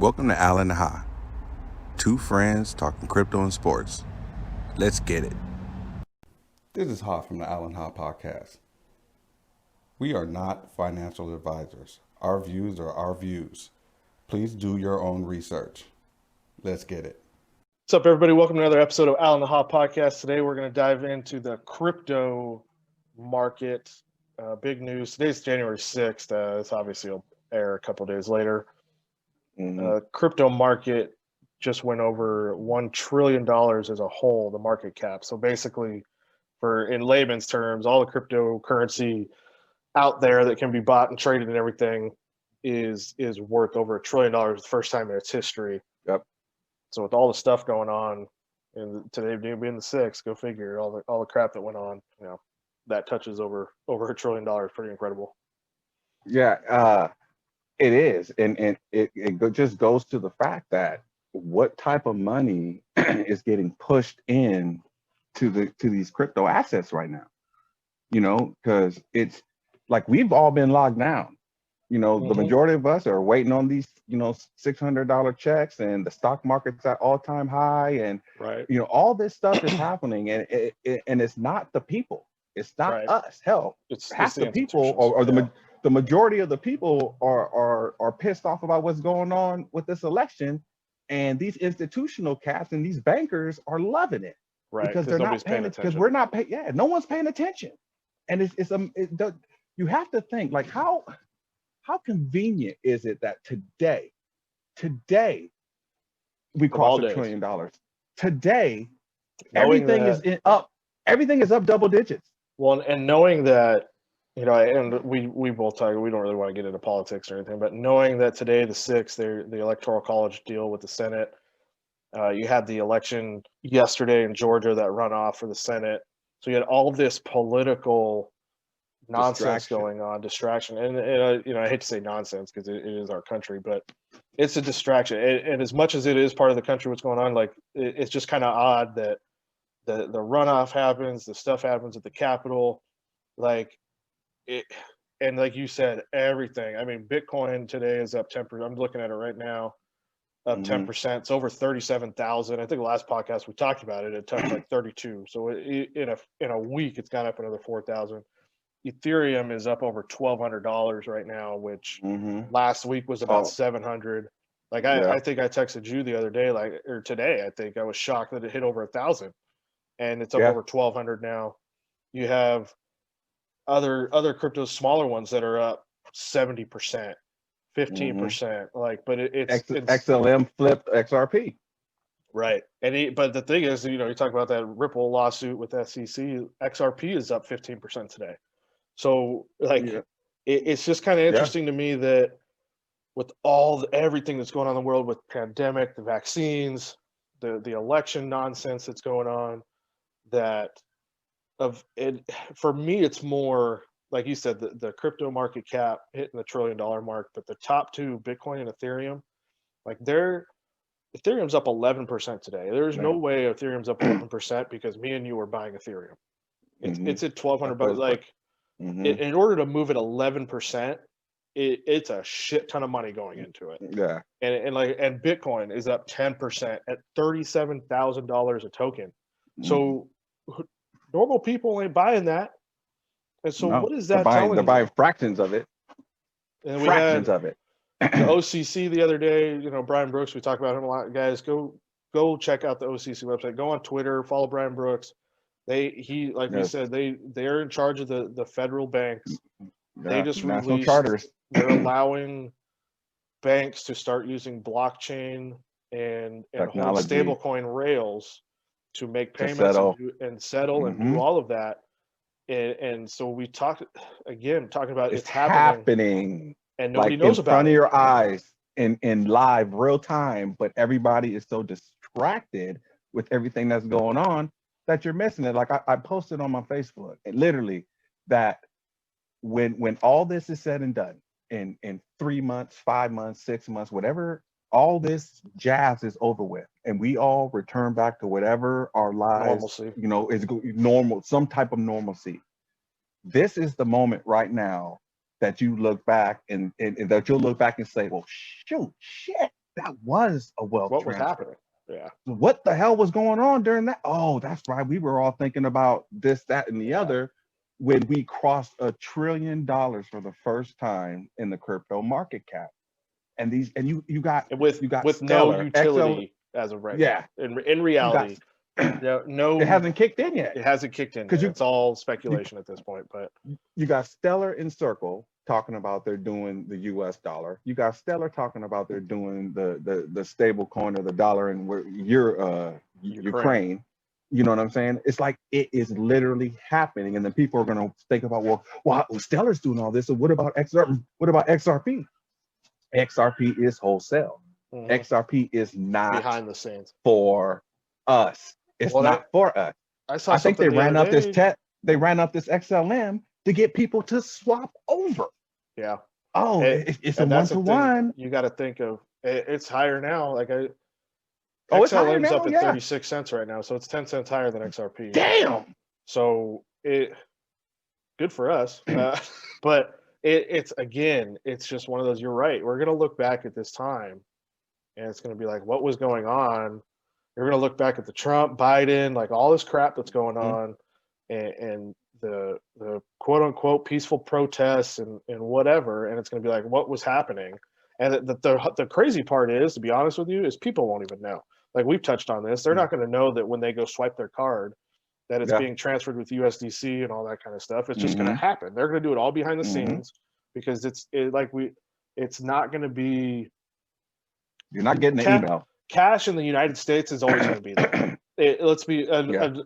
Welcome to Al and Ha, two friends talking crypto and sports. Let's get it. This is Ha from the Al and Ha podcast. We are not financial advisors. Our views are our views. Please do your own research. Let's get it. What's up, everybody? Welcome to another episode of Al and the Ha podcast. Today, we're going to dive into the crypto market. Big news. Today's January 6th. This obviously will air a couple days later. Crypto market just went over $1 trillion as a whole, the market cap. So basically, in layman's terms, all the cryptocurrency out there that can be bought and traded and everything is worth over $1 trillion, the first time in its history. Yep. So with all the stuff going on, and today being the 6th, go figure, all the crap that went on, that touches over $1 trillion. Pretty incredible. Yeah, it is, and it just goes to the fact that what type of money is getting pushed in to these crypto assets right now. Because it's like we've all been locked down. The majority of us are waiting on these, $600 checks, and the stock market's at all-time high, and right. All this stuff is happening, and it's not the people. It's not right. us. Hell, it's half the people, or the majority of the people are pissed off about what's going on with this election, and these institutional cats and these bankers are loving it, right? Because they're not paying attention. Because we're not paying. Yeah, no one's paying attention, and you have to think like how convenient is it that today we crossed $1 trillion. Today, everything is up double digits. Well, and knowing that, and we both talk, we don't really want to get into politics or anything, but knowing that today, the 6th, the Electoral College deal with the Senate, you had the election yesterday in Georgia, that runoff for the Senate. So you had all this political nonsense going on, distraction. And I hate to say nonsense because it is our country, but it's a distraction. And as much as it is part of the country, what's going on, like it's just kind of odd that the runoff happens, the stuff happens at the Capitol, like it, and like you said, everything. I mean, Bitcoin today is up 10%. I'm looking at it right now, up 10%. It's over 37,000. I think the last podcast we talked about it, it touched like 32. So in a week, it's gone up another 4,000. Ethereum is up over $1,200 right now, which last week was about 700. Like I think I texted you the other day, or today. I think I was shocked that it hit over 1,000, and it's up over 1,200 now. You have other cryptos, smaller ones that are up 70%, 15%. Like, but it's XLM flipped XRP. Right. But the thing is, you talk about that Ripple lawsuit with SEC. XRP is up 15% today. So it's just kind of interesting to me that with everything that's going on in the world with pandemic, the vaccines, the election nonsense that's going on, for me, it's more like you said, the crypto market cap hitting the $1 trillion mark, but the top two, Bitcoin and Ethereum, like Ethereum's up 11% today. There's no way Ethereum's up 11% because me and you are buying Ethereum. It's at $1,200. Like, in order to move it 11%, it's a shit ton of money going into it. Yeah. And Bitcoin is up 10% at $37,000 a token. So normal people ain't buying that. And so what is that telling you? They're buying fractions of it. And fractions of it. The OCC the other day, Brian Brooks, we talk about him a lot. Guys, go check out the OCC website. Go on Twitter, follow Brian Brooks. We said, they're in charge of the federal banks. They just released charters. They're allowing banks to start using blockchain and stablecoin rails to make payments and settle and do all of that. And so we talking about it's happening. And nobody knows about it. In front of your eyes in live real time, but everybody is so distracted with everything that's going on that you're missing it. Like I posted on my Facebook, and literally that when all this is said and done in 3 months, 5 months, 6 months, whatever, all this jazz is over with, and we all return back to whatever our lives, normalcy. Is normal, some type of normalcy. This is the moment right now that you look back and that you'll look back and say, well, shit, that was a wealth What was transfer. happening? Yeah. What the hell was going on during that? Oh, that's right. We were all thinking about this, that, and the other when we crossed $1 trillion for the first time in the crypto market cap. And you got And with Stellar, no utility as of right yeah. now. In reality, no, It hasn't kicked in yet. It hasn't kicked in. 'Cause Yet. It's all speculation at this point. But You got Stellar and Circle talking about they're doing the US dollar. You got Stellar talking about they're doing the stable coin or the dollar in Ukraine. You know what I'm saying? It's like it is literally happening. And then people are gonna think about, well, Stellar's doing all this. So what about XRP? XRP is wholesale. XRP is not behind the scenes for us. It's not for us. I think they ran up this they ran up this XLM to get people to swap over. Yeah. Oh, it's a one-to-one. You got to think of it's higher now. Like it's higher XLM's now, up at yeah. 36 cents right now, so it's 10 cents higher than XRP. Damn. So good for us, but it's just one of those. You're right. We're gonna look back at this time, and it's gonna be like, what was going on? You're gonna look back at the Trump, Biden, like all this crap that's going on, and the quote unquote peaceful protests and whatever, and it's gonna be like, what was happening? And the crazy part is, to be honest with you, is people won't even know. Like we've touched on this, they're not going to know that when they go swipe their card, that it's being transferred with USDC and all that kind of stuff. It's just going to happen. They're going to do it all behind the scenes because it's not going to be. You're not getting the email. Cash in the United States is always going to be there.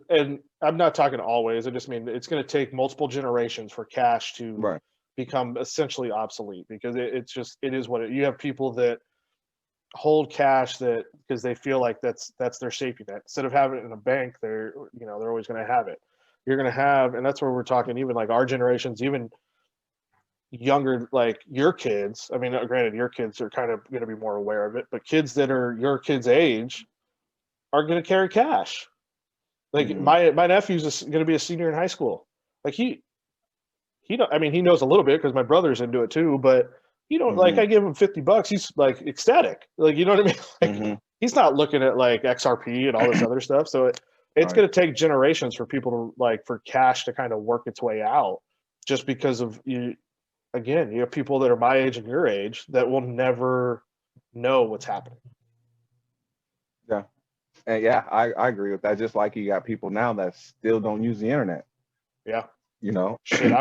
And I'm not talking always. I just mean it's going to take multiple generations for cash to become essentially obsolete because it is what you have people that hold cash that because they feel like that's their safety net. Instead of having it in a bank, they're always going to have it. You're going to have, and that's where we're talking even like our generations, even younger, like your kids. I mean, granted, your kids are kind of going to be more aware of it, but kids that are your kids' age are going to carry cash. Like my nephew's going to be a senior in high school. Like he knows a little bit because my brother's into it too, but like I give him $50, he's like ecstatic. Like, you know what I mean? Like he's not looking at like XRP and all this other stuff. So it's going to take generations for people to like, for cash to kind of work its way out just because of you have people that are my age and your age that will never know what's happening. Yeah. And yeah, I agree with that. Just like you got people now that still don't use the internet. Yeah. Shit,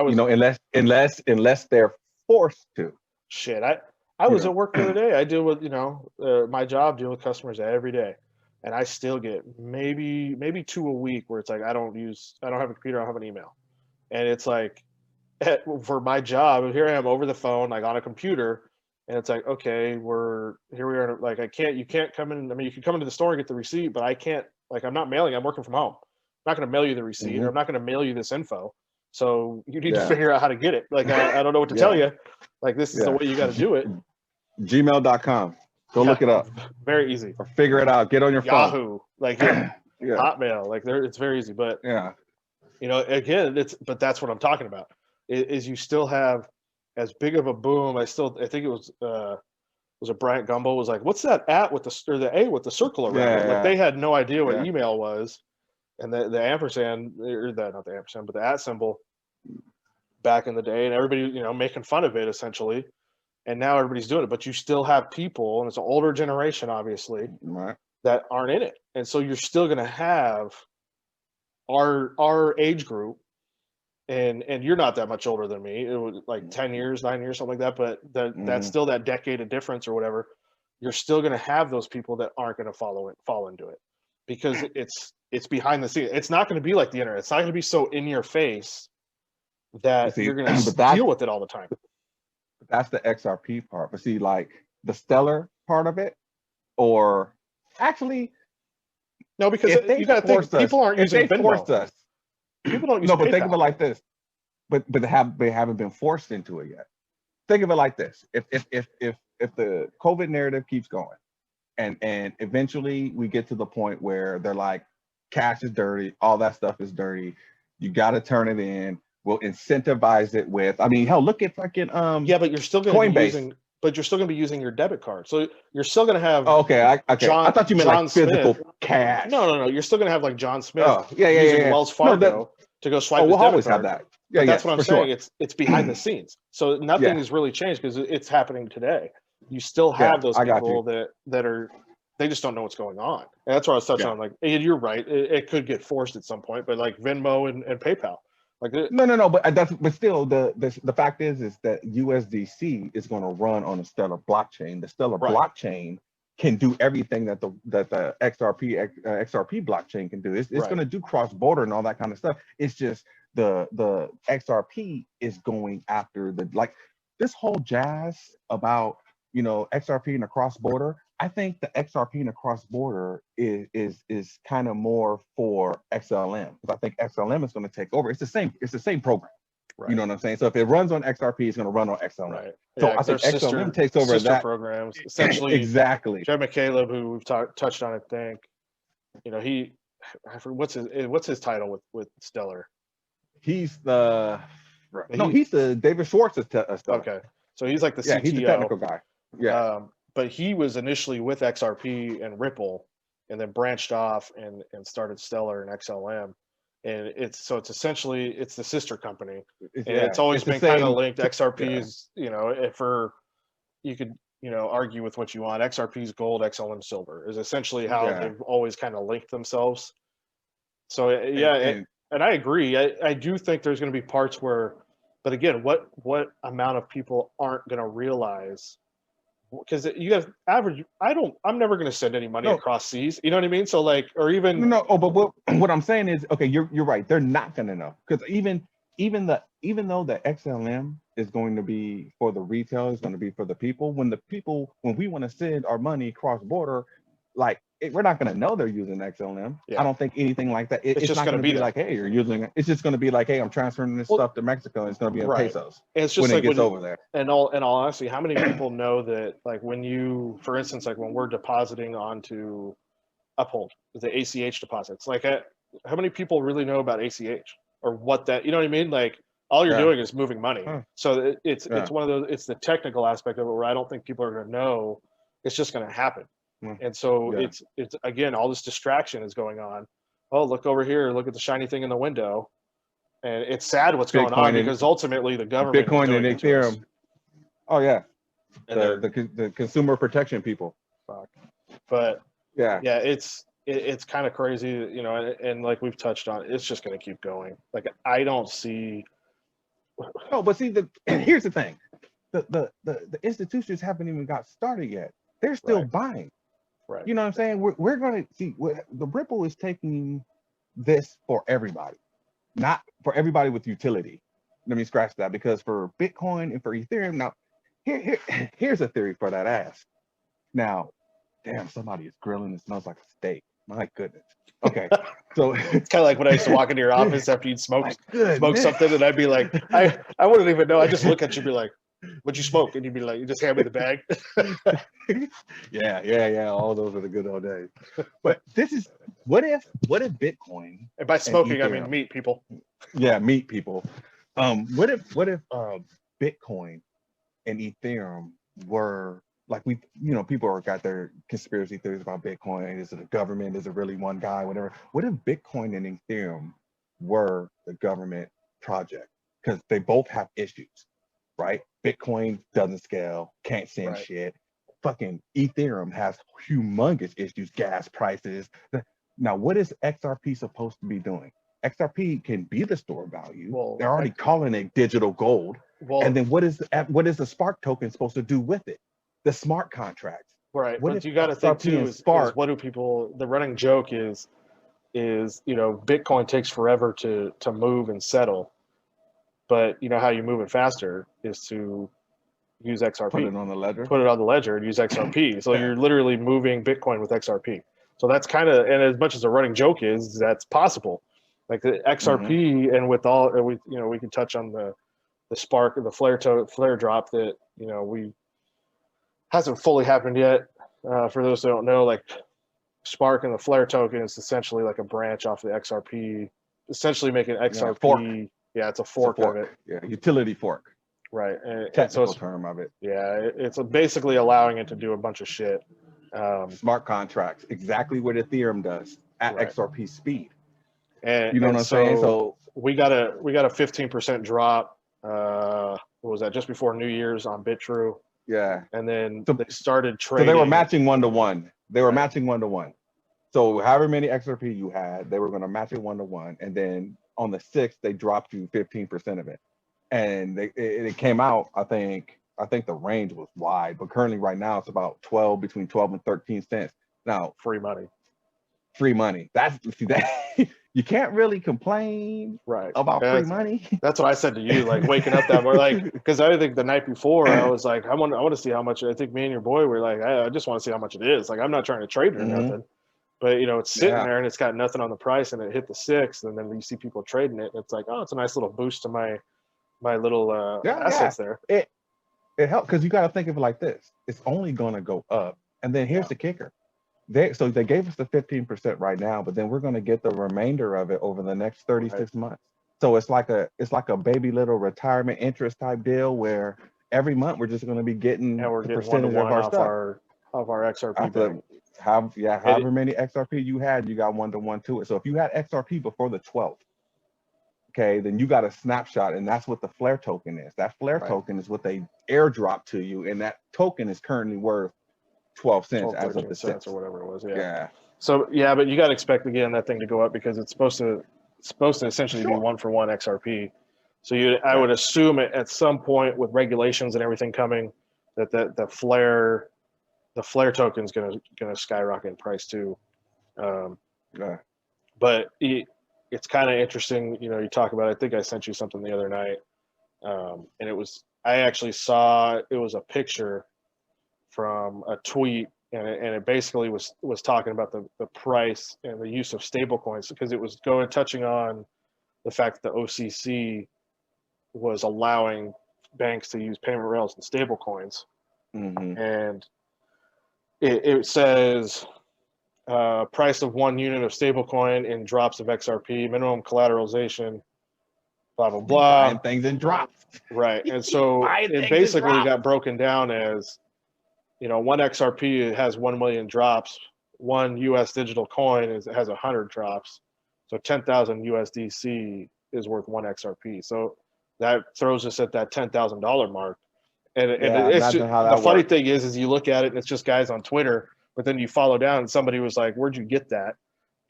unless they're forced to. Shit, I was at work the other day. I deal with my job, deal with customers every day, and I still get maybe 2 a week where it's like I don't have a computer, I don't have an email, and it's like for my job, here I am over the phone, like on a computer, and it's like okay, here we are, like you can't come in. I mean, you can come into the store and get the receipt, but I can't. Like I'm not mailing. I'm working from home. I'm not going to mail you the receipt, or I'm not going to mail you this info. So you need to figure out how to get it. Like, I don't know what to tell you. Like, this is the way you got to do it. Gmail.com. Go look it up. Very easy. Or figure it out. Get on your Yahoo. Like, Hotmail. Like, it's very easy. But, again, but that's what I'm talking about. Is you still have as big of a boom. I think it was it Bryant Gumbel was like, what's that at with the A with the circle around it? Like, they had no idea what email was. And the ampersand, or not the ampersand, but the @ symbol back in the day, and everybody, making fun of it essentially. And now everybody's doing it, but you still have people, and it's an older generation, obviously, that aren't in it. And so you're still going to have our age group, and you're not that much older than me. It was like 10 years, 9 years, something like that. But that's still that decade of difference or whatever. You're still going to have those people that aren't going to fall into it because it's behind the scenes. It's not going to be like the internet. It's not going to be so in your face that you're going to deal with it all the time. That's the XRP part. But see, like the Stellar part of it, or actually, no, because you got to think people aren't using Venmo. Forced us. People don't use no, but PayPal. Think of it like this. But they haven't been forced into it yet. Think of it like this: if the COVID narrative keeps going, and eventually we get to the point where they're like, cash is dirty, all that stuff is dirty, you got to turn it in. We'll incentivize it with. I mean, hell, look at fucking but you're still going to be using but you're still going to be using your debit card. So you're still going to have Oh, okay, okay. I thought you meant John like physical Smith. cash. No. You're still going to have like John Smith Oh, yeah, using yeah. Wells No, Fargo to go swipe Oh, his we'll debit always have card. that. Yeah, But that's yeah, what I'm for saying. sure. It's behind the scenes. So nothing Yeah. has really changed because it's happening today. You still Yeah, have those I got people that are they just don't know what's going on. And that's what I was touching Yeah. on. Like, and you're right. It could get forced at some point, but like Venmo and PayPal. Like No, but still, the fact is that USDC is going to run on a Stellar blockchain. The Stellar Right. blockchain can do everything that the XRP blockchain can do. It's Right. going to do cross border and all that kind of stuff. It's just the XRP is going after this whole jazz about XRP and the cross border. I think the XRP and the cross border is kind of more for XLM, because I think XLM is going to take over. It's the same program. Right. You know what I'm saying? So if it runs on XRP, it's going to run on XLM. Right. So Yeah, I think they're XLM takes over sister that. programs. Essentially, Exactly. Jed McCaleb, who we've touched on, I think, what's his title with Stellar? He's the he's the David Schwartz stuff. Okay, so he's like the Yeah, CTO. he's the technical guy. Yeah. But he was initially with XRP and Ripple, and then branched off and started Stellar and XLM. And it's essentially it's the sister company, and it's always been kind of linked. XRP is you could argue with what you want. XRP's gold, XLM silver is essentially how they've always kind of linked themselves. So and I agree. I do think there's going to be parts where, but again, what amount of people aren't going to realize? Because you have average. I'm never going to send any money across seas. You know what I mean? So like, or even but what I'm saying is, okay, you're right. They're not going to know, because even though the XLM is going to be for the retail, it's going to be for the people. When we want to send our money cross border, we're not going to know they're using XLM. Yeah. I don't think anything like that. It's just not going to be like, hey, you're using it. It's just going to be like, hey, I'm transferring this stuff to Mexico. And it's going to be in pesos. And it's just when like it gets over there. And all honesty, how many people know that, like, when you, for instance, like when we're depositing onto Uphold, the ACH deposits, like how many people really know about ACH or what that, you know what I mean? Like all you're doing is moving money. So it's one of those, it's the technical aspect of it where I don't think people are going to know. It's just going to happen. And so it's again, all this distraction is going on. Oh, look over here, look at the shiny thing in the window. And it's sad what's going on, because ultimately the government Bitcoin and Ethereum. Oh yeah. And the consumer protection people. Fuck. But yeah, it's kind of crazy, and like we've touched on, it's just going to keep going. Like I don't see. No, but see, here's the thing: the institutions haven't even got started yet. They're still buying. Right. You know what I'm saying? We're going to see the Ripple is taking this for everybody, not for everybody with utility. Let me scratch that, because for Bitcoin and for Ethereum, now here's a theory for that ass. Now, damn, somebody is grilling. It smells like a steak. My goodness. Okay, so it's kind of like when I used to walk into your office after you'd smoke something, and I'd be like, I wouldn't even know. I just look at you, and be like, "What'd you smoke?" And you'd be like, "You just hand me the bag." Yeah. All those are the good old days. But this is what if Bitcoin, and by smoking I mean meat people. Yeah, meat people. What if Bitcoin and Ethereum were like, people are got their conspiracy theories about Bitcoin. Is it a government? Is it really one guy? Whatever. What if Bitcoin and Ethereum were the government project? Because they both have issues, right? Bitcoin doesn't scale, can't send shit. Fucking Ethereum has humongous issues, gas prices. Now, what is XRP supposed to be doing? XRP can be the store value. Well, they're already calling it digital gold. Well, and then what is the Spark token supposed to do with it? The smart contracts. Right. But you got to think too is what do people? The running joke is Bitcoin takes forever to move and settle, but how you move it faster is to use XRP. Put it on the ledger. Put it on the ledger and use XRP. So you're literally moving Bitcoin with XRP. So that's kind of, and as much as the running joke is, that's possible. Like the XRP, and with all we can touch on the Spark, the flare drop that we hasn't fully happened yet. For those who don't know, like Spark and the Flare token is essentially like a branch off the XRP, essentially making XRP. Fork. Yeah, it's a fork of it. Yeah, utility fork. Right. And so Technical it's term of it. it's basically allowing it to do a bunch of shit. Smart contracts, exactly what Ethereum does at Right. XRP speed. And You know and what I'm saying? So we got a 15% drop. What was that? Just before New Year's on BitTrue, yeah. and then So- they started So trading. they were matching 1-to-1. They were Right. matching 1-to-1. So however many XRP you had, they were going to match it 1-to-1. And then on the 6th, they dropped you 15% of it. And it came out, I think the range was wide, but currently right now it's about between 12 and 13 cents. Now, free money. free money. See that you can't really complain Right. about free money. That's what I said to you, like waking up that morning, like, because I think the night before I was like, I want to see how much. I think me and your boy were like, I just want to see how much it is. Like, I'm not trying to trade or Mhm. nothing, but it's sitting Yeah. there and it's got nothing on the price, and it hit the 6, and then you see people trading it, and it's like, oh, it's a nice little boost to my little assets there. It helped because you got to think of it like this: it's only going to go up, and then here's the kicker. They gave us the 15% right now, but then we're going to get the remainder of it over the next 36 months. So it's like a baby little retirement interest type deal where every month we're just going to be getting And we're the getting percentage of 1-to-1 our off stuff. our XRP. After, however many XRP you had, you got 1-to-1 to it. So if you had XRP before the 12th, okay, then you got a snapshot, and that's what the Flare token is. That Flare token is what they airdrop to you, and that token is currently worth 12 cents as of the 6th. Or whatever it was. Yeah. So but you got to expect again that thing to go up because it's supposed to essentially be 1-for-1 XRP. So I would assume at some point with regulations and everything coming, that the Flare token is gonna skyrocket in price too. But it's kind of interesting. You talk about. I think I sent you something the other night, and I actually saw it was a picture from a tweet, and it basically was talking about the price and the use of stable coins, because it was touching on the fact that the OCC was allowing banks to use payment rails and stable coins. Mm-hmm. And it says price of 1 unit of stable coin in drops of XRP, minimum collateralization, blah, blah, blah. Buying things in drops. Right. And so it basically got broken down as, 1 XRP has 1 million drops. 1 US digital coin has 100 drops. So 10,000 USDC is worth 1 XRP. So that throws us at that $10,000 mark. And it's just, the funny thing is you look at it and it's just guys on Twitter, but then you follow down and somebody was like, where'd you get that?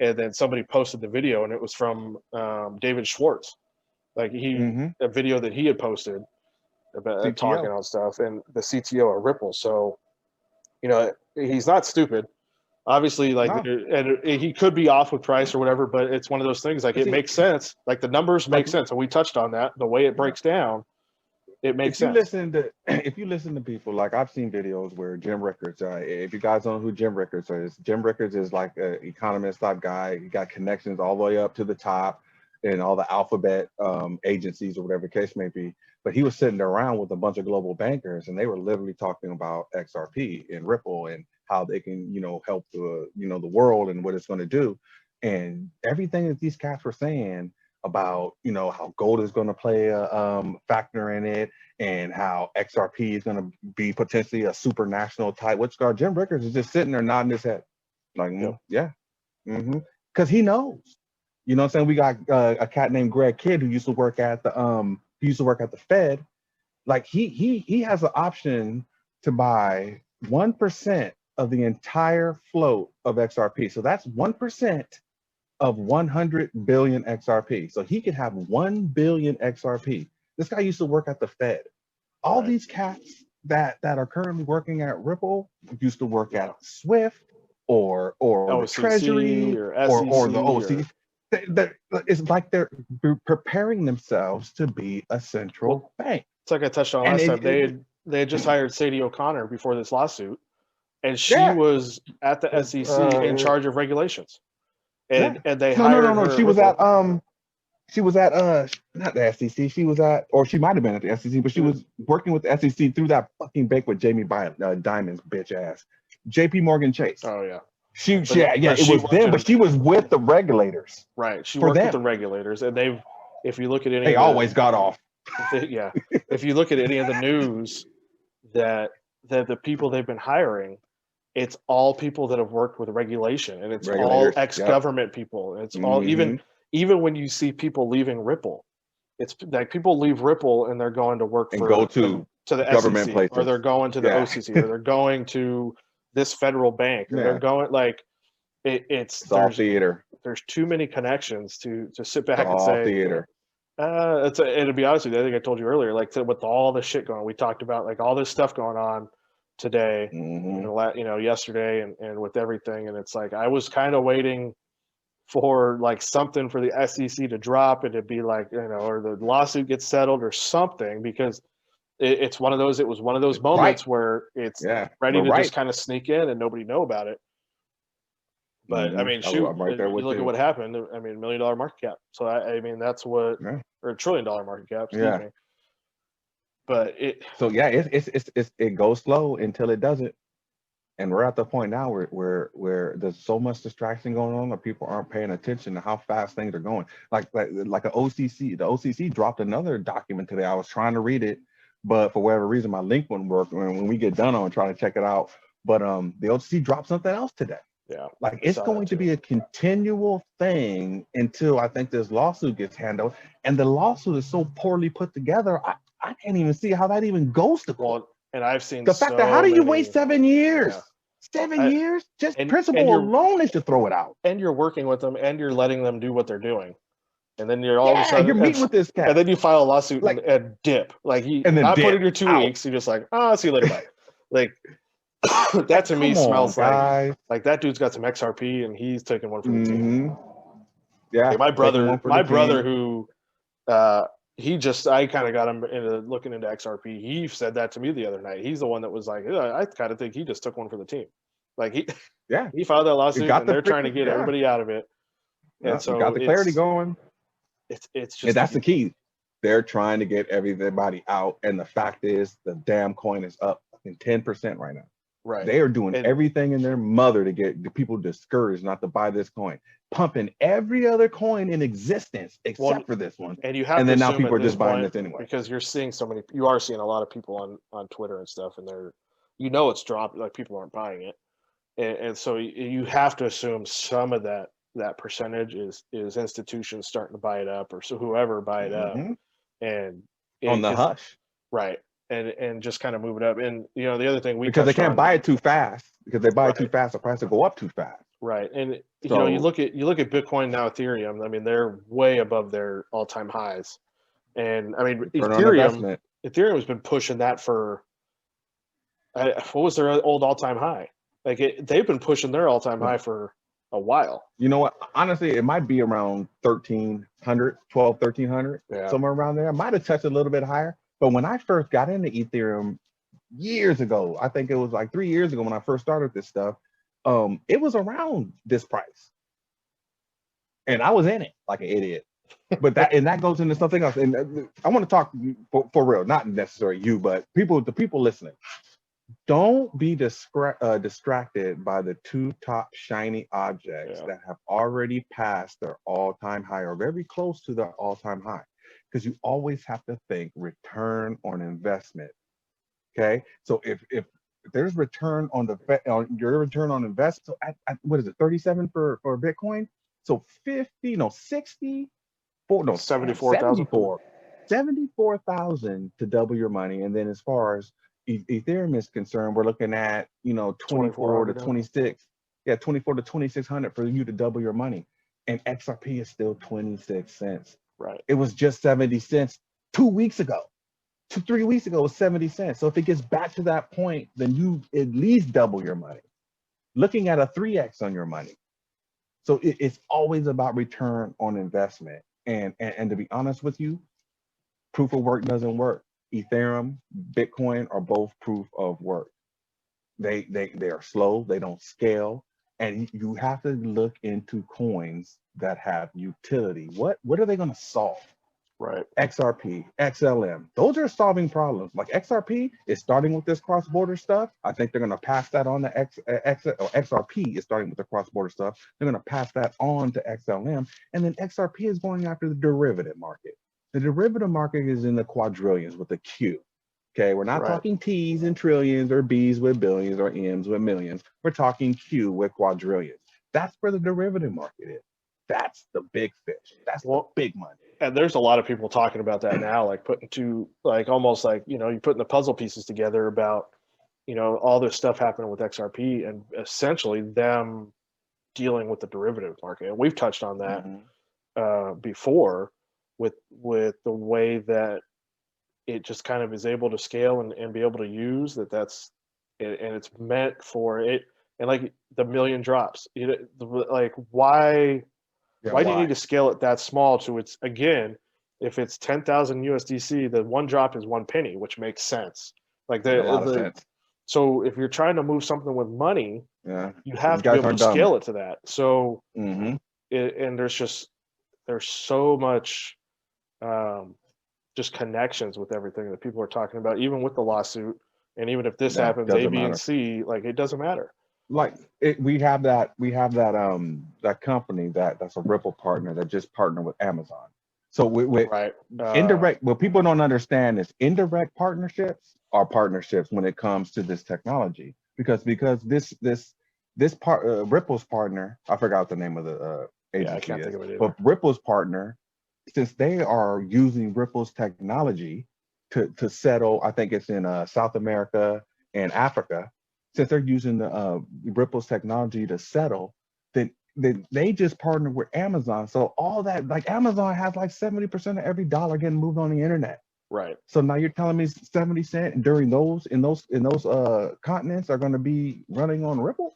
And then somebody posted the video, and it was from David Schwartz. Like a video that he had posted about talking on stuff, and the CTO of Ripple. So, he's not stupid. Obviously, and he could be off with price or whatever, but it's one of those things. Like, it makes sense. Like, the numbers make sense, and we touched on that. The way it breaks down, it makes sense. If you listen to people, like I've seen videos where Jim Rickards, if you guys don't know who Jim Rickards is like an economist type guy. He got connections all the way up to the top in all the alphabet agencies or whatever the case may be. But he was sitting around with a bunch of global bankers, and they were literally talking about XRP and Ripple and how they can, help the world and what it's going to do. And everything that these cats were saying about, how gold is going to play a factor in it, and how XRP is going to be potentially a super national type. Jim Rickards is just sitting there nodding his head, like, because he knows. You know what I'm saying? We got a cat named Greg Kidd who used to work at the Fed. Like he has the option to buy 1% of the entire float of XRP. So that's 1% of 100 billion XRP. So he could have 1 billion XRP. This guy used to work at the Fed. All these cats that are currently working at Ripple used to work at Swift or the Treasury or the OCC. It's like they're preparing themselves to be a central bank. It's like I touched on last time. They had just hired Sadie O'Connor before this lawsuit, and she was at the SEC in charge of regulations. And they hired her. She was at not the SEC. She was at, or she might have been at the SEC, but she was working with the SEC through that fucking bank with Jamie Dimon's bitch ass, JP Morgan Chase. Oh yeah. It was them, but she was with the regulators. Right. She worked with the regulators, and if you look at any, they always got off. Yeah, if you look at any of the news that the people they've been hiring, it's all people that have worked with regulation, and it's all Regulators. Yep. ex-government people. It's all Mhm. even when you see people leaving Ripple, it's like people leave Ripple and they're going to work And for go to the government SEC, or places. they're going to the Yeah. OCC, or they're going to this federal bank, or they're Yeah. going like it's It's all theater. there's too many connections to sit It's back and all say, theater. and to be honest with you, I think I told you earlier, like with all this shit going, we talked about like all this stuff going on today, Mhm. yesterday, and with everything, and it's like I was kind of waiting for like something for the SEC to drop and to be like, or the lawsuit gets settled or something, because it's one of those. It was one of those moments where it's Yeah. ready We're to right. just kind of sneak in and nobody know about it. But I Mhm. mean, shoot, I'm right there you with look at you. what happened. I mean, $1 million market cap. So I mean, that's what, Yeah. or $1 trillion market cap. Excuse Yeah. me. But So yeah, it goes slow until it doesn't. And we're at the point now where there's so much distraction going on that people aren't paying attention to how fast things are going. Like an OCC, the OCC dropped another document today. I was trying to read it, but for whatever reason, my link wouldn't work. And when we get done, I'm trying to check it out. But the OCC dropped something else today. yeah, Like I it's saw going that to be too. a continual thing until I think this lawsuit gets handled. And the lawsuit is so poorly put together, I can't even see how that even goes to court. Well, and I've seen The fact that how do you wait 7 years? Yeah. 7 years? Just and principle you're- alone is to throw it out. and you're working with them, and you're letting them do what they're doing, and then you're all of a Yeah, sudden you're meeting with this cat. and then you file a lawsuit Like- and dip, like he And then not put dip in your 2 out. weeks. You're just like, oh, see you later, bye. Like that to me Come on, smells guys. like that dude's got some XRP and he's taking one for the team. Mhm. Yeah, Like my taking brother, one for the team. who I kind of got him into looking into XRP. He said that to me the other night. He's the one that was like, "Yeah, I kind of think he just took one for the team." Like Yeah, he filed that lawsuit, got and the they're trying to freaking- get yeah. everybody out of it. Yeah, And so got the clarity it's- going. It's just And that's the key. They're trying to get everybody out. And the fact is, the damn coin is up in 10% right now. right. They are doing And- everything in their mother to get the people discouraged not to buy this coin, pumping every other coin in existence except for this one. And you have And to then now assume people at are just buying point, this anyway. because you are seeing a lot of people on Twitter and stuff, and it's dropped, like people aren't buying it, and so you have to assume some of that percentage is institutions starting to buy it up, or so whoever buy it up, Mhm. and On the 'cause- hush, right, and just kind of move it up. And the other thing because they can't buy it too fast. Because they buy it too Right. fast, the price will go up too fast. right, and you So- look at Bitcoin now, Ethereum. I mean, they're way above their all-time highs, and I mean Return on Ethereum. investment. Ethereum has been pushing that for what was their old all-time high? Like they've been pushing their all-time high for a while. You know what? Honestly, it might be around 1,300, 1,300, Yeah. somewhere around there. I might have touched a little bit higher. But when I first got into Ethereum years ago, I think it was like 3 years ago when I first started this stuff, it was around this price. And I was in it like an idiot. But that goes into something else. And I want to talk for real, not necessarily you, but the people listening. Don't be distracted by the two top shiny objects Yeah. that have already passed their all-time high or very close to their all-time high, because you always have to think return on investment. Okay, so if there's return on your return on investment, so at what is it, 37 for Bitcoin? So 74,000 to double your money. And then as far as Ethereum is concerned, we're looking at 24 to 26. Yeah, 24 to 2,600 for you to double your money. And XRP is still 26 cents. Right. It was just 70 cents 2 weeks ago. 3 weeks ago, it was 70 cents. So if it gets back to that point, then you at least double your money. Looking at a 3x on your money. So it's always about return on investment. And to be honest with you, proof of work doesn't work. Ethereum, Bitcoin are both proof of work. They are slow, they don't scale, and you have to look into coins that have utility. What are they going to solve? Right. XRP, XLM, those are solving problems. Like XRP is starting with this cross-border stuff. I think they're going to pass that on to XRP is starting with the cross-border stuff. They're going to pass that on to XLM, and then XRP is going after the derivative market. The derivative market is in the quadrillions with a Q. Okay, we're not Right. talking T's and trillions or B's with billions or M's with millions. We're talking Q with quadrillions. That's where the derivative market is. That's the big fish. That's Well, the big money. and there's a lot of people talking about that now, like putting two, like almost like, you know, you're putting the puzzle pieces together about, you know, all this stuff happening with XRP and essentially them dealing with the derivative market. And we've touched on that before with the way that it just kind of is able to scale and be able to use that's and it's meant for it. And like the million drops, you know, like why do you need to scale it that small to its, again, if it's 10,000 USDC, the one drop is 1 penny, which makes sense. Like A lot of sense. so if you're trying to move something with money, Yeah. you have You to be guys able aren't to dumb. scale it to that. So Mm-hmm. and there's so much just connections with everything that people are talking about, even with the lawsuit. And even if this Yeah, happens, A, doesn't B, matter. and C, like it doesn't matter. Like we have that company that's a Ripple partner that just partnered with Amazon. So with Right. indirect, what people don't understand is indirect partnerships are partnerships when it comes to this technology, because this part Ripple's partner, I forgot the name of the agency I can't is, think of it either. but Ripple's partner, since they are using Ripple's technology to settle, I think it's in South America and Africa, since they're using the Ripple's technology to settle, then they just partnered with Amazon. So all that, like Amazon has like 70% of every dollar getting moved on the internet. Right. So now you're telling me 70 cents during those in those continents are going to be running on Ripple?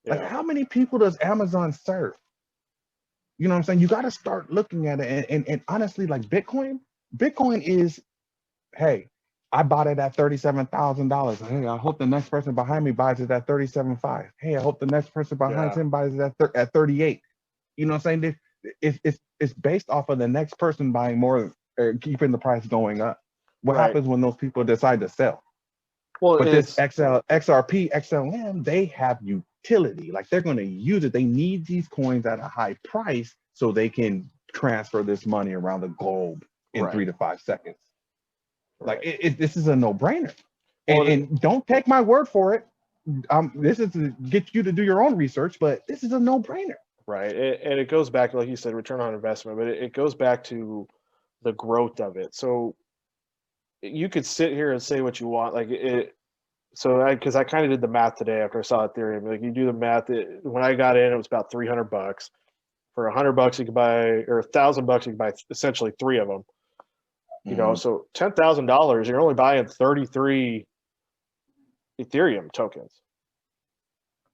Like Yeah. how many people does Amazon serve? You know what I'm saying? You got to start looking at it. And honestly, like Bitcoin is, hey, I bought it at $37,000. Hey, I hope the next person behind me buys it at $37,500. Hey, I hope the next person behind him buys it at 38. You know what I'm saying? It's based off of the next person buying more, keeping the price going up. What happens when those people decide to sell? Well, But this XRP, XLM, they have utility. Like they're going to use it. They need these coins at a high price so they can transfer this money around the globe in 3 to 5 seconds. Like this is a no-brainer. And don't take my word for it. This is to get you to do your own research, but this is a no-brainer. Right. And it goes back, like you said, return on investment, but it goes back to the growth of it. So you could sit here and say what you want, like it. So because I kind of did the math today after I saw Ethereum. Like you do the math. When I got in, it was about $300. For $100, you could buy, or $1,000, you could buy essentially 3 of them. You know, so $10,000, you're only buying 33 Ethereum tokens.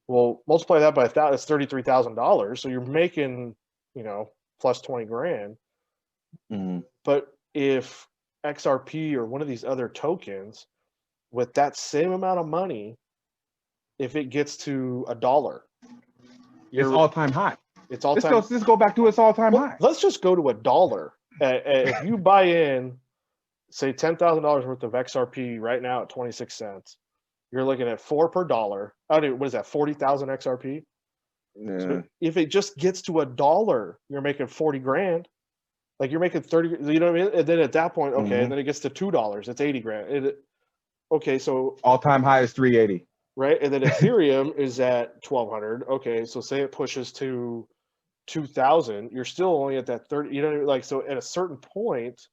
Well, multiply that by 1,000, it's $33,000. So you're making, you know, plus 20 grand. But if XRP or one of these other tokens with that same amount of money, if it gets to $1, it's all-time high. It's all-time. Let's go back to its all-time high. Let's just go to $1. If you buy in, say $10,000 worth of XRP right now at 26 cents, you're looking at 4 per dollar. What is that? 40,000 XRP. Yeah. So if it just gets to $1, you're making 40 grand. Like you're making 30. You know what I mean? And then at that point, okay, and then it gets to $2, it's 80 grand. Okay, so all-time high is 380. Right, and then Ethereum is at 1,200. Okay, so say it pushes to 2,000, you're still only at that 30. You know, like so at a certain point,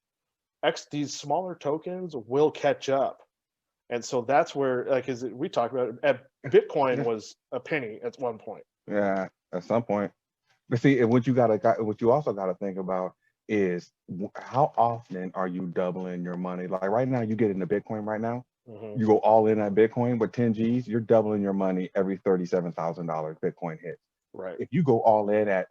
these smaller tokens will catch up, and so that's where, like, we talked about Bitcoin was a penny at one point. Yeah, at some point. But see, what you also got to think about is how often are you doubling your money? Like right now, you get into Bitcoin right now. You go all in at Bitcoin with 10 G's, you're doubling your money every $37,000 Bitcoin hits. Right. If you go all in at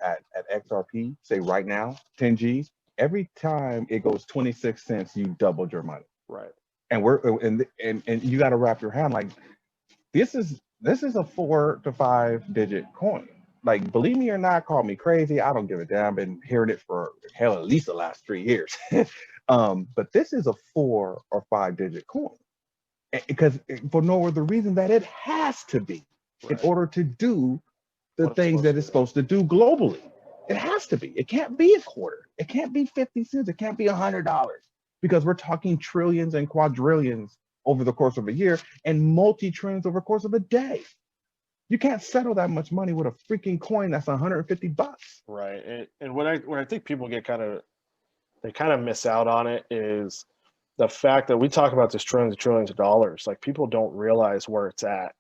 XRP, say right now, 10 G's, every time it goes 26 cents, you doubled your money. Right. And and you got to wrap your hand like this is a 4 to 5 digit coin. Like, believe me or not, call me crazy. I don't give a damn. I've been hearing it for hell at least the last 3 years. But this is a 4 or 5 digit coin. Because for no other reason that it has to be in order to do the things that it's supposed to do globally. It has to be. It can't be a quarter. It can't be 50 cents. It can't be $100 because we're talking trillions and quadrillions over the course of a year and multi-trillions over the course of a day. You can't settle that much money with a freaking coin that's $150. Right. And what I think people get they kind of miss out on it is the fact that we talk about this trillions of dollars. Like, people don't realize where it's at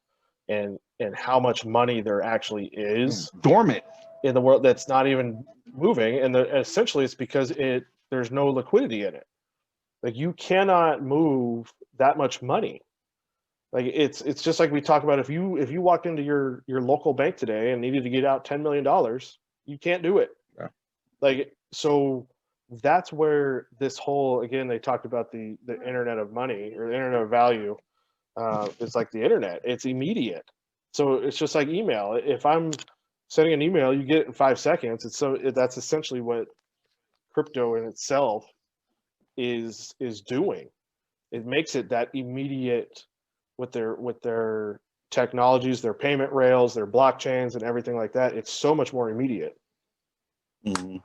and how much money there actually is Dormant in the world that's not even moving. And essentially it's because there's no liquidity in it. Like, you cannot move that much money. Like, it's just like we talk about, if you walked into your local bank today and needed to get out $10 million, you can't do it. Yeah. Like, so that's where this whole, again, they talked about the internet of money or the internet of value. It's like the internet, it's immediate. So it's just like email. If I'm sending an email, you get it in 5 seconds. That's essentially what crypto in itself is doing. It makes it that immediate with their technologies, their payment rails, their blockchains, and everything like that. It's so much more immediate. Mm-hmm.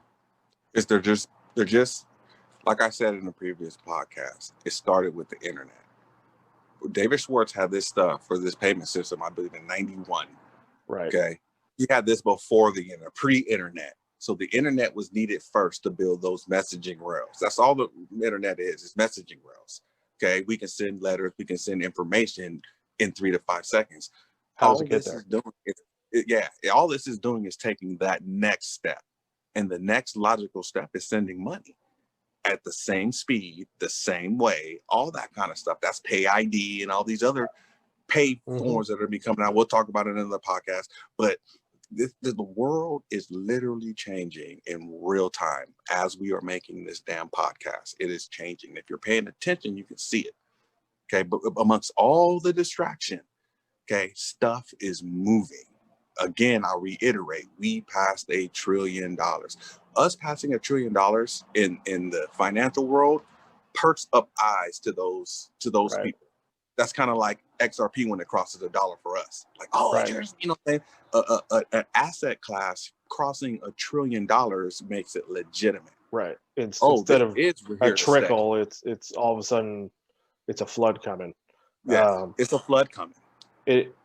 They're just like I said in the previous podcast. It started with the internet. David Schwartz had this stuff for this payment system, I believe, in '91. Right. Okay. He had this before the internet, pre-internet. So the internet was needed first to build those messaging rails. That's all the internet is messaging rails. Okay. We can send letters, we can send information in 3 to 5 seconds. How does it get there? All this is doing is taking that next step. And the next logical step is sending money at the same speed, the same way, all that kind of stuff. That's Pay ID and all these other pay forms that are becoming out. We'll talk about it in another podcast, but the world is literally changing in real time as we are making this damn podcast. It is changing. If you're paying attention, you can see it. Okay. But amongst all the distraction, okay, stuff is moving. Again, I'll reiterate, we passed $1 trillion. Us passing $1 trillion in the financial world perks up eyes to those right. people. That's kind of like XRP when it crosses $1 for us. Like, oh, right. You know what I'm saying? An asset class crossing $1 trillion makes it legitimate. Right. Instead of a trickle, it's all of a sudden it's a flood coming. Yeah, it's a flood coming.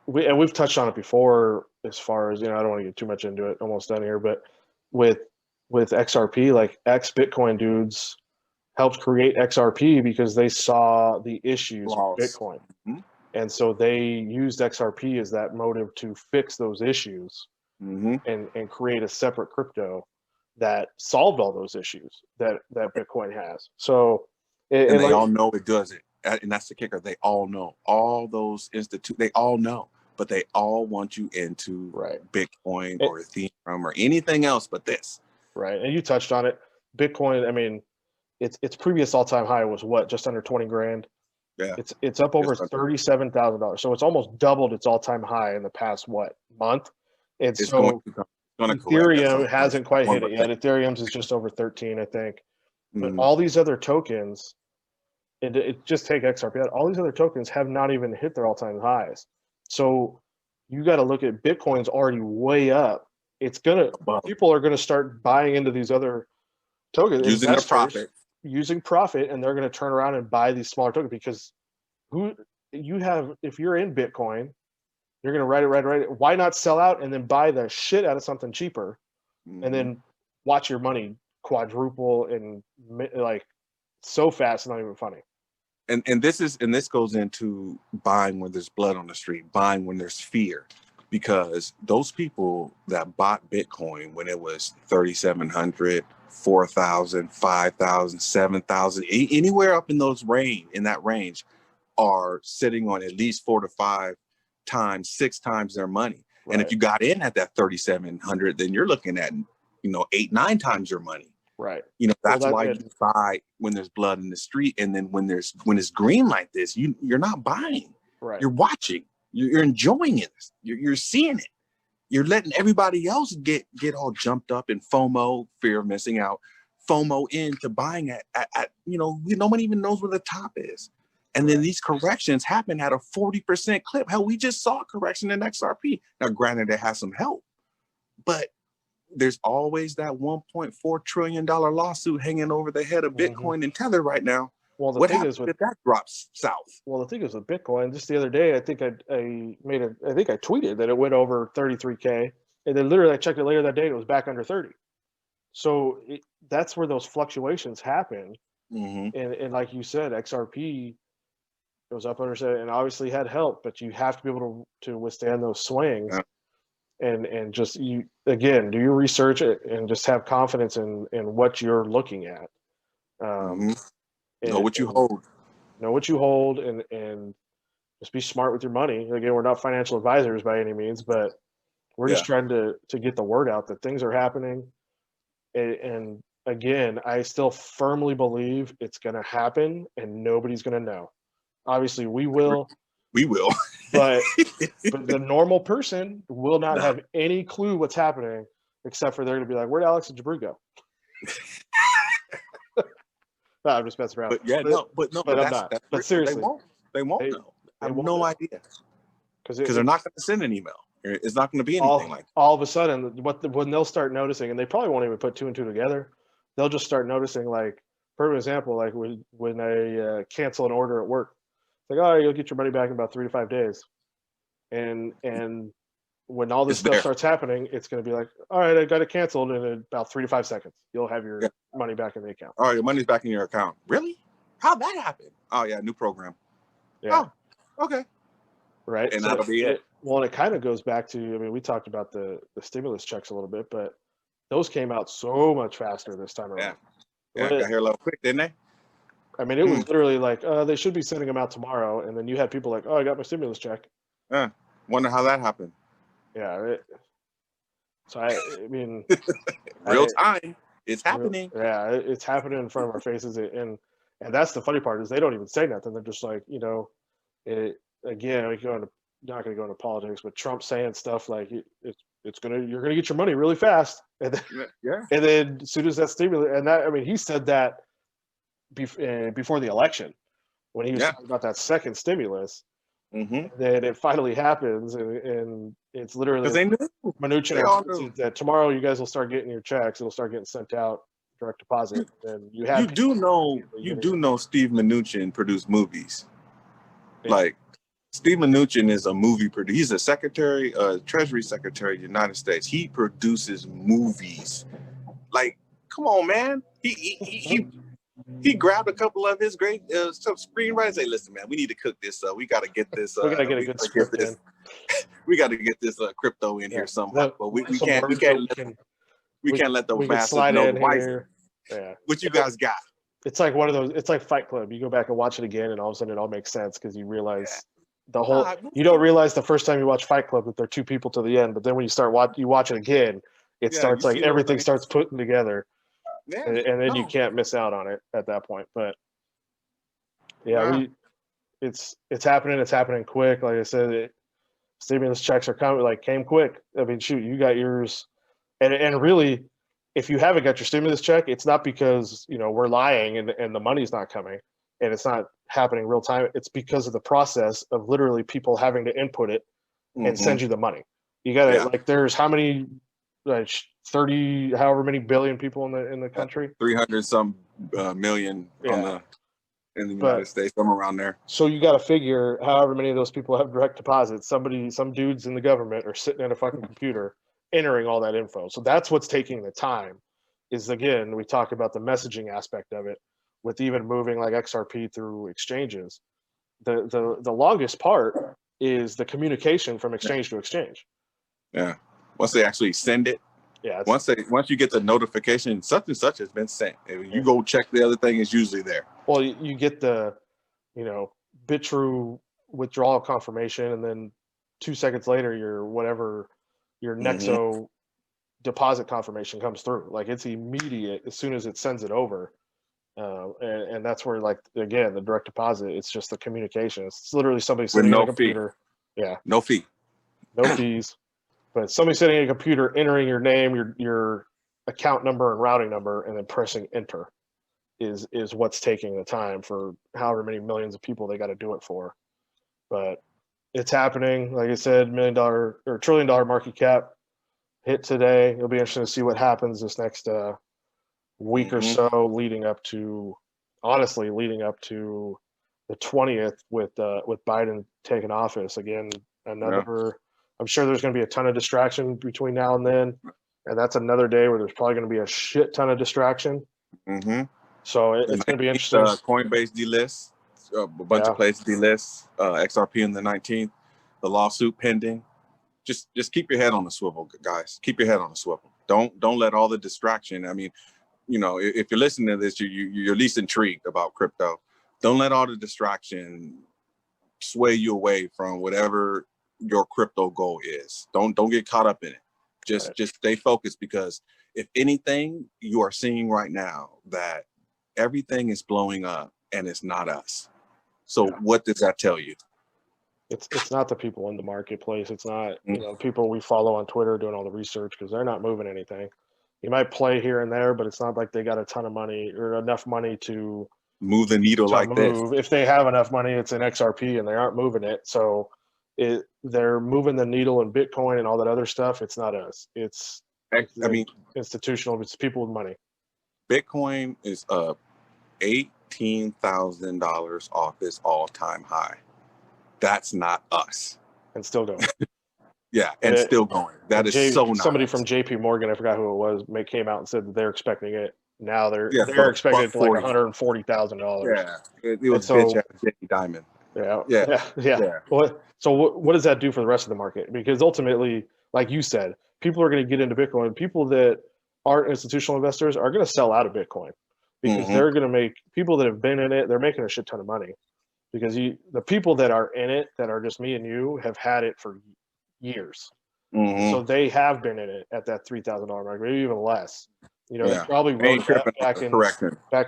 We've touched on it before, as far as, I don't want to get too much into it, almost done here, but with XRP, like ex-Bitcoin dudes helped create XRP because they saw the issues with Bitcoin. Mm-hmm. And so they used XRP as that motive to fix those issues and create a separate crypto that solved all those issues that Bitcoin has. So, and they all know it does it. And that's the kicker. They all know. All those they all know, but they all want you into Bitcoin or Ethereum or anything else but this. Right. And you touched on it. Bitcoin, I mean, its previous all-time high was what, just under 20 grand? Yeah. It's up over $37,000. So it's almost doubled its all-time high in the past month? And so Ethereum hasn't quite hit it yet. Ethereum's is just over 13, I think. But all these other tokens, it just take XRP out. All these other tokens have not even hit their all-time highs. So you got to look at Bitcoin's already way up. People are gonna start buying into these other tokens, using their profit. Using profit, and they're going to turn around and buy these smaller tokens because if you're in Bitcoin, you're going to write it. Why not sell out and then buy the shit out of something cheaper and then watch your money quadruple and like so fast, it's not even funny. And this goes into buying when there's blood on the street, buying when there's fear, because those people that bought Bitcoin when it was 3,700, 4,000, 5,000, 7,000, anywhere up in that range are sitting on at least 4 to 5 times, 6 times their money. Right. And if you got in at that 3,700, then you're looking at 8, 9 times your money. Right. That's why you buy when there's blood in the street, and then when it's green like this, you're not buying. Right. You're watching. You're enjoying it. You're seeing it. You're letting everybody else get all jumped up in FOMO, fear of missing out, FOMO into buying at nobody even knows where the top is. And then these corrections happen at a 40% clip. Hell, we just saw a correction in XRP. Now, granted, it has some help, but there's always that $1.4 trillion lawsuit hanging over the head of Bitcoin and Tether right now. Well, the What thing happens is with if that drops south? well, the thing is with Bitcoin. Just the other day, I think I tweeted that it went over 33K, and then literally I checked it later that day, and it was back under 30. So that's where those fluctuations happen. Mm-hmm. And like you said, XRP goes up under 7 and obviously had help, but you have to be able to withstand those swings. Yeah. And just you again do your research and just have confidence in what you're looking at. Mm-hmm. And, Know what you hold. Know what you hold, and just be smart with your money. Again, we're not financial advisors by any means, but we're just trying to get the word out that things are happening. And again, I still firmly believe it's going to happen, and nobody's going to know. Obviously, we will. We will. But the normal person will not have any clue what's happening, except for they're going to be like, "Where'd Alex and Jabru go?" No, I'm just messing around. But I'm not. But seriously, they won't know. I have no idea because they're not going to send an email. It's not going to be anything like that. All of a sudden, when they'll start noticing, and they probably won't even put 2 and 2 together, they'll just start noticing. Like, perfect example, like when I cancel an order at work, it's like, oh, you'll get your money back in about 3 to 5 days, and when all this stuff starts happening, it's going to be like, all right, I got it canceled in about 3 to 5 seconds. You'll have your money back in the account. All right, your money's back in your account. Really? How'd that happen? Oh yeah, new program. Yeah. Oh, okay. Right. And that'll be it. Well, and it kind of goes back to, I mean, we talked about the stimulus checks a little bit, but those came out so much faster this time around. Yeah, got here a little quick, didn't they? I mean, it was literally like, they should be sending them out tomorrow. And then you had people like, oh, I got my stimulus check. Wonder how that happened. Yeah. So, I mean. Real time. It's happening. Yeah, it's happening in front of our faces. And that's the funny part is they don't even say nothing. They're just like, again, not going to go into politics, but Trump saying stuff like you're going to get your money really fast. And then as soon as that stimulus, and that, I mean, he said that before the election when he was talking about that second stimulus. Mm-hmm. Then it finally happens, and it's literally because they knew Mnuchin that tomorrow you guys will start getting your checks. It'll start getting sent out direct deposit. And you do know Steve Mnuchin produced movies. Yeah. Like Steve Mnuchin is a movie producer. He's a Treasury Secretary of the United States. He produces movies. Like, come on, man. He grabbed a couple of his great screenwriters and say, listen, man, we need to cook this up. We got to get this. We got to get a good script in. We got to get this crypto in here somehow. But we can't let the masses know what you guys got. It's like one of those. It's like Fight Club. You go back and watch it again, and all of a sudden it all makes sense because you realize the whole. You don't realize the first time you watch Fight Club that there are 2 people to the end, but then when you watch it again, it starts like everything starts putting together. Yeah, and then you can't miss out on it at that point. But it's happening. It's happening quick. Like I said, stimulus checks are came quick. I mean, shoot, you got yours, and really, if you haven't got your stimulus check, it's not because we're lying and the money's not coming and it's not happening real time. It's because of the process of literally people having to input it and send you the money. You got to there's how many 30 however many billion people in the country, 300 some million in the United States, somewhere around there. So you got to figure however many of those people have direct deposits. Some dudes in the government are sitting at a fucking computer entering all that info. So that's what's taking the time. Is again, we talk about the messaging aspect of it with even moving like XRP through exchanges. The longest part is the communication from exchange to exchange. Yeah. Once they actually send it. Yeah. Once you get the notification, such and such has been sent. And you go check the other thing, it's usually there. Well, you get the, Bitrue withdrawal confirmation, and then 2 seconds later, your Nexo deposit confirmation comes through. Like it's immediate as soon as it sends it over. And that's where, like, again, the direct deposit, it's just the communication. It's literally somebody sitting at a computer. Yeah. No fee. No fees. But somebody sitting at a computer, entering your name, your account number and routing number, and then pressing enter is what's taking the time for however many millions of people they got to do it for. But it's happening. Like I said, $1 million or $1 trillion market cap hit today. It'll be interesting to see what happens this next week or Mhm. so, leading up to the 20th with Biden taking office again. Another, I'm sure there's going to be a ton of distraction between now and then, and that's another day where there's probably going to be a shit ton of distraction. Mm-hmm. So it's going to be interesting. Coinbase delists, a bunch of places delists, XRP in the 19th, the lawsuit pending. Just keep your head on the swivel, guys. Keep your head on the swivel. Don't let all the distraction. I mean, you know, if you're listening to this, you're at least intrigued about crypto. Don't let all the distraction sway you away from whatever your crypto goal is. Don't get caught up in it. Just stay focused, because if anything, you are seeing right now that everything is blowing up and it's not us. So what does that tell you? It's not the people in the marketplace. It's not, you know, people we follow on Twitter doing all the research, because they're not moving anything. You might play here and there, but it's not like they got a ton of money or enough money to move the needle like this. If they have enough money, it's in XRP and they aren't moving it. So they're moving the needle in Bitcoin and all that other stuff. It's not us. It's institutional. It's people with money. Bitcoin is up $18,000 off its all-time high. That's not us. And still going. Yeah, and still going. That is so not somebody us. from JP Morgan, I forgot who it was, came out and said that they're expecting it. Now they're expecting it to like $140,000. Yeah, it was bitch ass Jamie Dimon. Yeah. What does that do for the rest of the market? Because ultimately, like you said, people are going to get into Bitcoin. People that aren't institutional investors are going to sell out of Bitcoin, because they're going to make, people that have been in it, they're making a shit ton of money, because the people that are in it, that are just me and you, have had it for years. So they have been in it at that $3,000 mark, maybe even less. You know, they probably rode that back in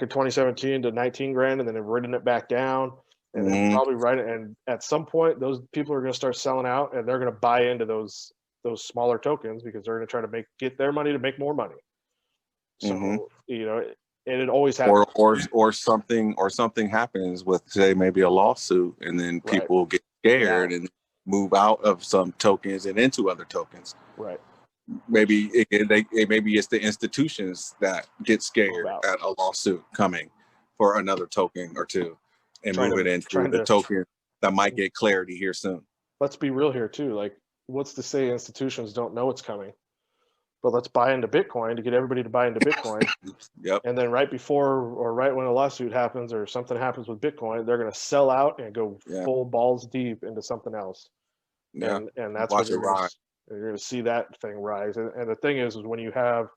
2017 to 19 grand, and then they've ridden it back down, and then probably and at some point those people are going to start selling out, and they're going to buy into those smaller tokens, because they're going to try to get their money to make more money. So you know, and it always happens. Or something happens with, say, maybe a lawsuit, and then people get scared and move out of some tokens and into other tokens. Right. Maybe maybe it's the institutions that get scared at a lawsuit coming for another token or two, and move it into the token that might get clarity here soon. Let's be real here too. Like, what's to say institutions don't know it's coming? But let's buy into Bitcoin to get everybody to buy into Bitcoin. And then right before or right when a lawsuit happens or something happens with Bitcoin, they're going to sell out and go full balls deep into something else. And that's what you're going to see that thing rise. And the thing is when you have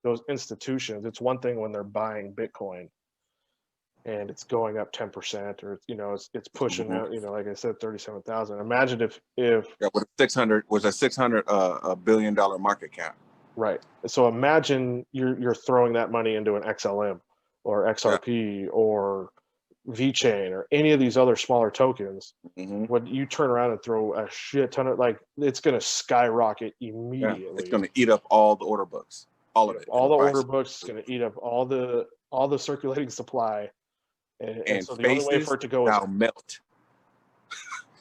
those institutions, it's one thing when they're buying Bitcoin and it's going up 10%, or you know, it's pushing out, you know, like I said, 37,000. Imagine if with $600 billion market cap. Right. So imagine you're throwing that money into an XLM or XRP or VeChain or any of these other smaller tokens. When you turn around and throw a shit ton of, like, it's going to skyrocket immediately. It's going to eat up all the order books, all of it. All the order books, is going to eat up all the circulating supply. And so the only way for it to go is melt.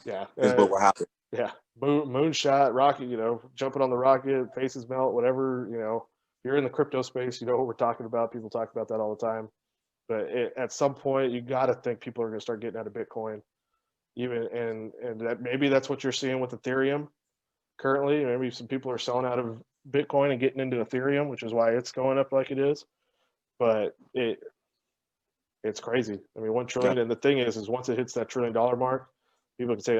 Is what will happen. Yeah. Moonshot, rocket, you know, jumping on the rocket, faces melt, whatever, you know. You're in the crypto space, you know what we're talking about. People talk about that all the time. But at some point, you got to think people are going to start getting out of Bitcoin. And that maybe that's what you're seeing with Ethereum currently. Maybe some people are selling out of Bitcoin and getting into Ethereum, which is why it's going up like it is. But it's crazy. I mean, 1 trillion. And the thing is once it hits that $1 trillion mark, people can say,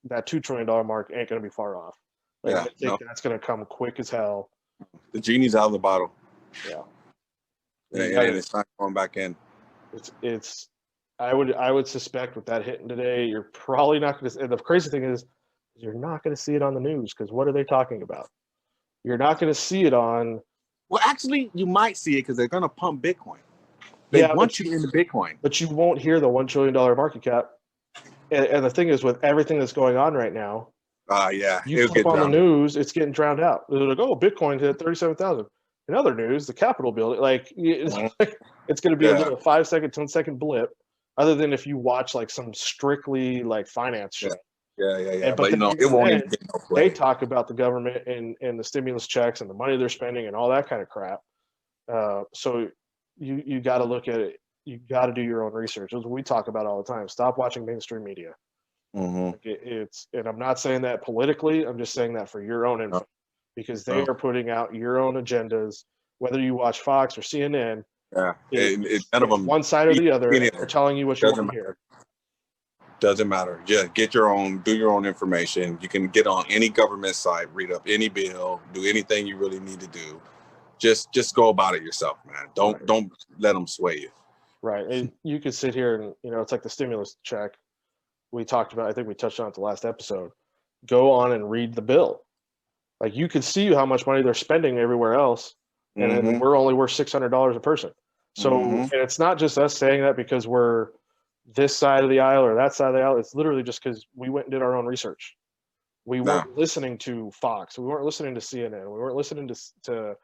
that $2 trillion mark ain't going to be far off. Like, I think that's going to come quick as hell. The genie's out of the bottle. Yeah. And it's not going back in. It's. I would suspect with that hitting today, you're probably not going to. And the crazy thing is, you're not going to see it on the news, because what are they talking about? You're not going to see it on. Well, actually, you might see it because they're going to pump Bitcoin. They want you into Bitcoin, but you won't hear the $1 trillion market cap. And the thing is, with everything that's going on right now, you flip on the news, it's getting drowned out. They're like, oh, Bitcoin hit 37,000. In other news, the Capitol building, it's going to be a little 5-second, 10-second blip. Other than if you watch like some strictly like finance shit, Yeah. And- But you know, then it won't then even get no they play. talk about the government and the stimulus checks and the money they're spending and all that kind of crap. So you got to look at it. You got to do your own research. As we talk about all the time. Stop watching mainstream media. Mm-hmm. It's, and I'm not saying that politically. I'm just saying that for your own info, because they are putting out your own agendas. Whether you watch Fox or CNN, Yeah, it's none of them. one side or the other. either. They're telling you what you Doesn't want to hear. Doesn't matter. Just get your own, do your own information. You can get on any government site, read up any bill, do anything you really need to do. Just go about it yourself, man. Don't let them sway you. Right. And you could sit here and, it's like the stimulus check we talked about. I think we touched on it the last episode. Go on and read the bill. Like, you could see how much money they're spending everywhere else. And then we're only worth $600 a person. So, and it's not just us saying that because we're this side of the aisle or that side of the aisle. It's literally just because we went and did our own research. We weren't listening to Fox. We weren't listening to CNN. We weren't listening to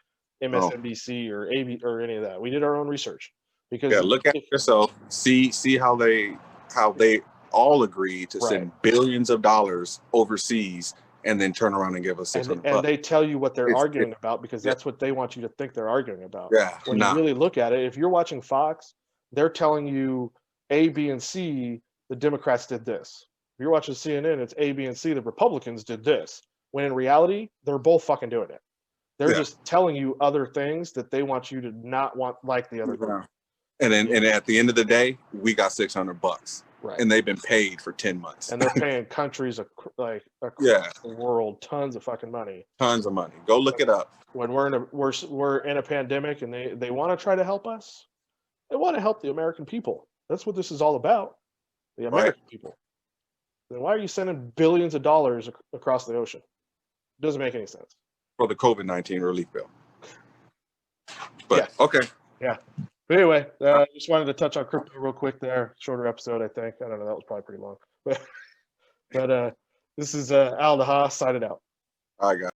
MSNBC or AB or any of that. We did our own research. Because look at yourself. See how they all agree to send billions of dollars overseas and then turn around and give us $600. And they tell you what they're arguing about because that's what they want you to think they're arguing about. Yeah. When you really look at it, if you're watching Fox, they're telling you A, B, and C, the Democrats did this. If you're watching CNN, it's A, B, and C, the Republicans did this. When in reality, they're both fucking doing it. They're just telling you other things that they want you to not want like the other group. And then and at the end of the day, we got $600. Right. And they've been paid for 10 months. And they're paying countries across the world tons of fucking money. Tons of money. Go look it up. When we're in a pandemic and they want to try to help us, they want to help the American people. That's what this is all about. The American people. Then why are you sending billions of dollars across the ocean? It doesn't make any sense. For the COVID-19 relief bill. But okay. Yeah. But anyway, just wanted to touch on crypto real quick there. Shorter episode, I think. I don't know. That was probably pretty long. But this is Al the Haas, signing out. All right, guys.